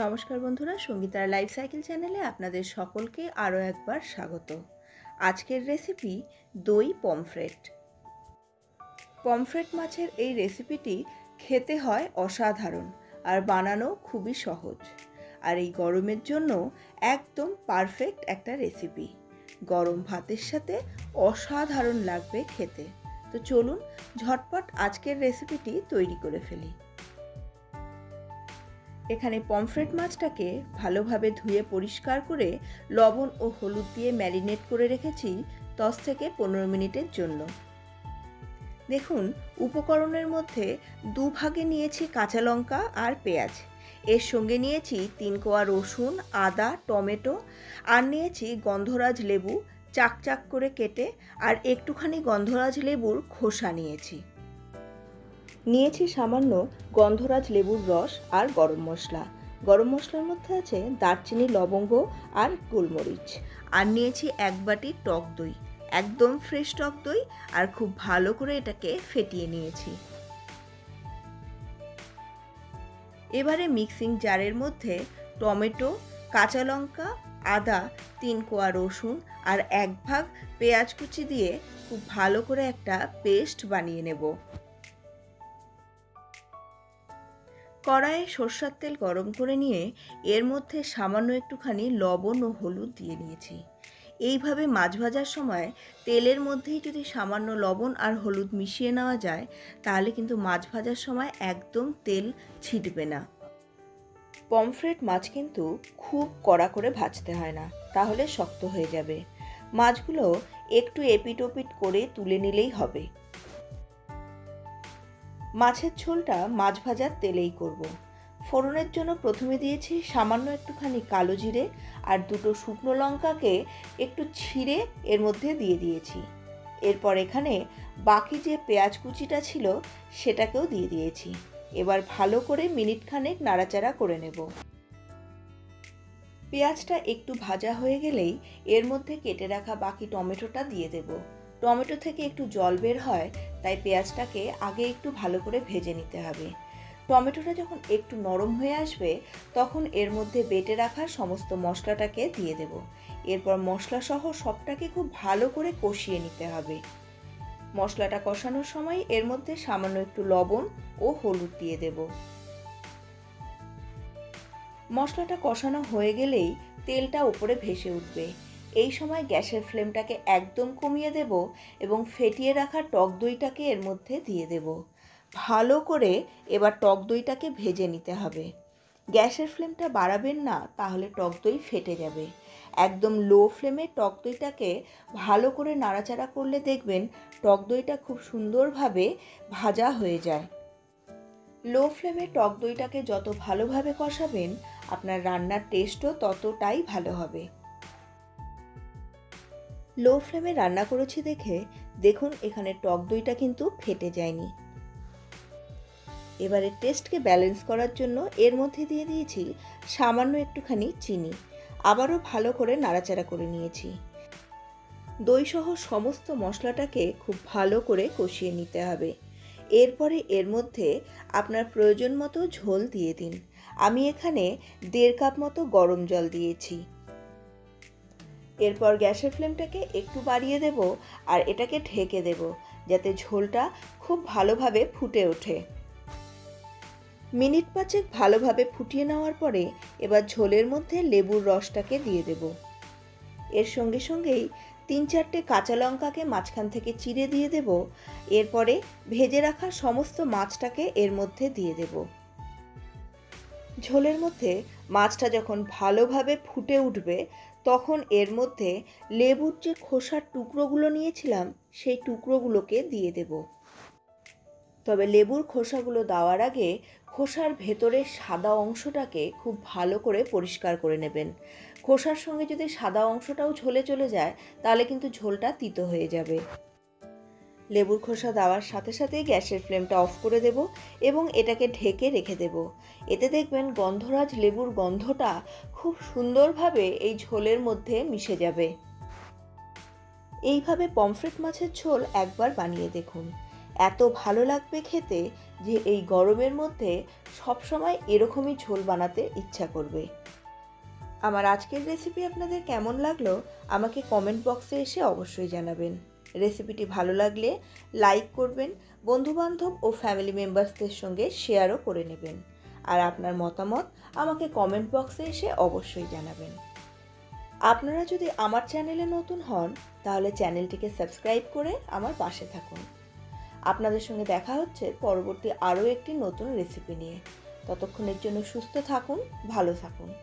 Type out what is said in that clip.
নমস্কার বন্ধুরা, সঙ্গীতার life cycle চ্যানেলে আপনাদের সকলকে আরও একবার স্বাগত। আজকের রেসিপি দই পমফ্রেট। পমফ্রেট মাছের এই রেসিপিটি খেতে হয় অসাধারণ আর বানানো খুবই সহজ। আর এই গরমের জন্য একদম পারফেক্ট একটা রেসিপি। গরম ভাতের সাথে অসাধারণ লাগবে খেতে। তো চলুন ঝটপট আজকের রেসিপিটি তৈরি করে ফেলি। এখানে পমফ্রেট মাছটাকে ভালোভাবে ধুয়ে পরিষ্কার করে লবণ ও হলুদ দিয়ে ম্যারিনেট করে রেখেছি 10 থেকে 15 মিনিটের জন্য। দেখুন, উপকরণের মধ্যে দুভাগে নিয়েছি কাঁচা লঙ্কা আর পেঁয়াজ, এর সঙ্গে নিয়েছি 3 কোয়া রসুন, আদা, টমেটো, আর নিয়েছি গন্ধরাজ লেবু চাক করে কেটে, আর একটুখানি গন্ধরাজ লেবুর খোসা নিয়েছি সামান্য গন্ধরাজ লেবুর রস আর গরম মশলা। গরম মশলার মধ্যে আছে দারচিনি, লবঙ্গ আর গোলমরিচ। আর নিয়েছি 1 বাটি টক দই, একদম ফ্রেশ টক দই, আর খুব ভালো করে এটাকে ফেটিয়ে নিয়েছি। এবারে মিক্সিং জারের মধ্যে টমেটো, কাঁচা লঙ্কা, আদা, 3 কোয়া রসুন আর 1 ভাগ পেঁয়াজ কুচি দিয়ে খুব ভালো করে একটা পেস্ট বানিয়ে নেব। কড়াইয়ে সরষের তেল গরম করে নিয়ে এর মধ্যে সামান্য একটুখানি লবণ ও হলুদ দিয়ে নিয়েছি। এইভাবে মাছ ভাজার সময় তেলের মধ্যেই যদি সামান্য লবণ আর হলুদ মিশিয়ে নেওয়া যায়, তাহলে কিন্তু মাছ ভাজার সময় একদম তেল ছিটবে না। পমফ্রেট মাছ কিন্তু খুব কড়া করে ভাজতে হয় না, তাহলে শক্ত হয়ে যাবে। মাছগুলো একটু এপিট ওপিট করে তুলে নিলেই হবে। মাছের ঝোলটা মাছ ভাজার তেলেই করব। ফোড়নের জন্য প্রথমে দিয়েছি সামান্য একটুখানি কালো জিরে আর 2টো শুকনো লঙ্কাকে একটু ছিঁড়ে এর মধ্যে দিয়ে দিয়েছি। এরপর এখানে বাকি যে পেঁয়াজ কুচিটা ছিল সেটাকেও দিয়ে দিয়েছি। এবার ভালো করে মিনিট খানেক নাড়াচাড়া করে নেব। পেঁয়াজটা একটু ভাজা হয়ে গেলেই এর মধ্যে কেটে রাখা বাকি টমেটোটা দিয়ে দেব। টমেটো থেকে একটু জল বের হয়, তাই পেঁয়াজটাকে আগে একটু ভালো করে ভেজে নিতে হবে। টমেটোটা যখন একটু নরম হয়ে আসবে, তখন এর মধ্যে বেটে রাখা সমস্ত মশলাটাকে দিয়ে দেব। এরপর মশলা সহ সবটাকে খুব ভালো করে কষিয়ে নিতে হবে। মশলাটা কষানোর সময় এর মধ্যে সামান্য একটু লবণ ও হলুদ দিয়ে দেব। মশলাটা কষানো হয়ে গেলেই তেলটা উপরে ভেসে উঠবে। এই সময় গ্যাসের ফ্লেমটাকে একদম কমিয়ে দেব এবং ফেটিয়ে রাখা টক দইটাকে এর মধ্যে দিয়ে দেব। ভালো করে এবার টক দইটাকে ভেজে নিতে হবে। গ্যাসের ফ্লেমটা বাড়াবেন না, তাহলে টক দই ফেটে যাবে। একদম লো ফ্লেমে টক দইটাকে ভালো করে নাড়াচাড়া করলে দেখবেন টক দইটা খুব সুন্দরভাবে ভাজা হয়ে যায়। লো ফ্লেমে টক দইটাকে যত ভালোভাবে কষাবেন, আপনার রান্নার টেস্টও ততটাই ভালো হবে। লো ফ্লেমে রান্না করেছি দেখে দেখুন এখানে টক দইটা কিন্তু ফেটে যায়নি। এবারে টেস্টকে ব্যালেন্স করার জন্য এর মধ্যে দিয়ে দিয়েছি সামান্য একটুখানি চিনি। আবারও ভালো করে নাড়াচাড়া করে নিয়েছি। দই সহ সমস্ত মশলাটাকে খুব ভালো করে কষিয়ে নিতে হবে। এরপরে এর মধ্যে আপনার প্রয়োজন মতো ঝোল দিয়ে দিন। আমি এখানে 1.5 কাপ মতো গরম জল দিয়েছি। এরপর গ্যাসের ফ্লেমটাকে একটু বাড়িয়ে দেব আর এটাকে ঢেকে দেব, যাতে ঝোলটা খুব ভালোভাবে ফুটে ওঠে। মিনিট 5 ভালোভাবে ফুটিয়ে নেওয়ার পরে এবার ঝোলের মধ্যে লেবুর রসটাকে দিয়ে দেব। এর সঙ্গে সঙ্গেই 3-4টে কাঁচা লঙ্কাকে মাঝখান থেকে চিড়ে দিয়ে দেব। এরপরে ভেজে রাখা সমস্ত মাছটাকে এর মধ্যে দিয়ে দেব। ঝোলের মধ্যে মাছটা যখন ভালোভাবে ফুটে উঠবে, তখন এর মধ্যে লেবুর যে খোসার টুকরোগুলো নিয়েছিলাম সেই টুকরোগুলোকে দিয়ে দেব। তবে লেবুর খোসাগুলো দেওয়ার আগে খোসার ভেতরের সাদা অংশটাকে খুব ভালো করে পরিষ্কার করে নেবেন। খোসার সঙ্গে যদি সাদা অংশটাও ঝোলে চলে যায়, তাহলে কিন্তু ঝোলটা তিতো হয়ে যাবে। লেবুর খোসা দেওয়ার সাথে সাথেই গ্যাসের ফ্লেমটা অফ করে দেব এবং এটাকে ঢেকে রেখে দেব। এতে দেখবেন গন্ধরাজ লেবুর গন্ধটা খুব সুন্দরভাবে এই ঝোলের মধ্যে মিশে যাবে। এইভাবে পমফ্রেট মাছের ঝোল একবার বানিয়ে দেখুন। এত ভালো লাগবে খেতে যে এই গরমের মধ্যে সবসময় এরকমই ঝোল বানাতে ইচ্ছা করবে। আমার আজকের রেসিপি আপনাদের কেমন লাগলো আমাকে কমেন্ট বক্সে এসে অবশ্যই জানাবেন। রেসিপিটি ভালো লাগলে লাইক করবেন, বন্ধুবান্ধব ও ফ্যামিলি মেম্বার্সদের সঙ্গে শেয়ারও করে নেবেন। আর আপনার মতামত আমাকে কমেন্ট বক্সে এসে অবশ্যই জানাবেন। আপনারা যদি আমার চ্যানেলে নতুন হন তাহলে চ্যানেলটিকে সাবস্ক্রাইব করে আমার পাশে থাকুন। আপনাদের সঙ্গে দেখা হচ্ছে পরবর্তী আরও একটি নতুন রেসিপি নিয়ে। ততক্ষণের জন্য সুস্থ থাকুন, ভালো থাকুন।